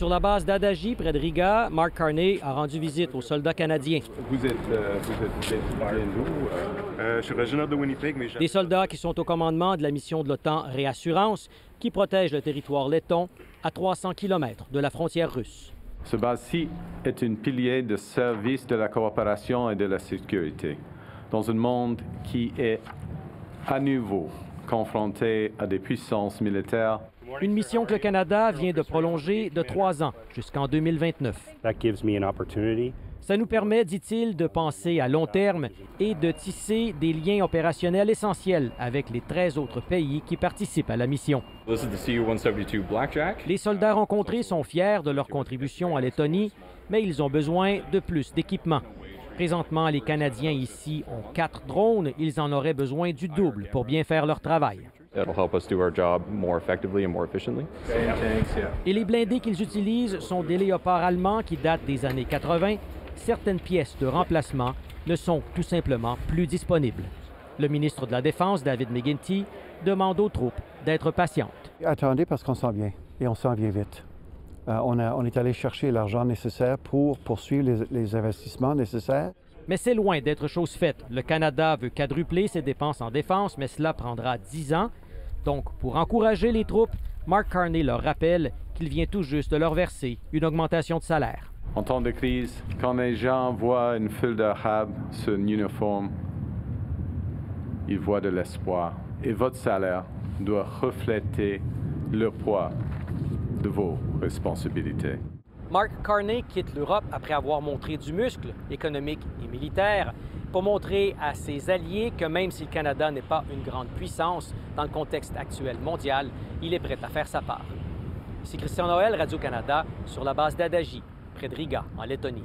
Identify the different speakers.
Speaker 1: Sur la base d'Adagi, près de Riga, Mark Carney a rendu visite aux soldats canadiens.
Speaker 2: Vous êtes d'où?
Speaker 3: Je suis originaire de Winnipeg, mais
Speaker 1: Des soldats qui sont au commandement de la mission de l'OTAN Réassurance, qui protège le territoire letton à 300 km de la frontière russe.
Speaker 2: Ce base-ci est un pilier de service de la coopération et de la sécurité, dans un monde qui est à nouveau confronté à des puissances militaires.
Speaker 1: Une mission que le Canada vient de prolonger de 3 ans jusqu'en 2029. Ça nous permet, dit-il, de penser à long terme et de tisser des liens opérationnels essentiels avec les 13 autres pays qui participent à la mission. Les soldats rencontrés sont fiers de leur contribution à Lettonie, mais ils ont besoin de plus d'équipement. Présentement, les Canadiens ici ont 4 drones. Ils en auraient besoin du double pour bien faire leur travail. Et les blindés qu'ils utilisent sont des léopards allemands qui datent des années 80. Certaines pièces de remplacement ne sont tout simplement plus disponibles. Le ministre de la Défense, David McGuinty, demande aux troupes d'être patientes.
Speaker 4: Attendez parce qu'on s'en vient et on s'en vient vite. On est allé chercher l'argent nécessaire pour poursuivre les investissements nécessaires.
Speaker 1: Mais c'est loin d'être chose faite. Le Canada veut quadrupler ses dépenses en défense, mais cela prendra 10 ans. Donc, pour encourager les troupes, Mark Carney leur rappelle qu'il vient tout juste de leur verser une augmentation de salaire.
Speaker 2: En temps de crise, quand les gens voient une foule d'Arabes sur un uniforme, ils voient de l'espoir. Et votre salaire doit refléter le poids de vos responsabilités.
Speaker 1: Mark Carney quitte l'Europe après avoir montré du muscle économique et militaire pour montrer à ses alliés que même si le Canada n'est pas une grande puissance dans le contexte actuel mondial, il est prêt à faire sa part. Ici Christian Noël, Radio-Canada, sur la base d'Adagi, près de Riga, en Lettonie.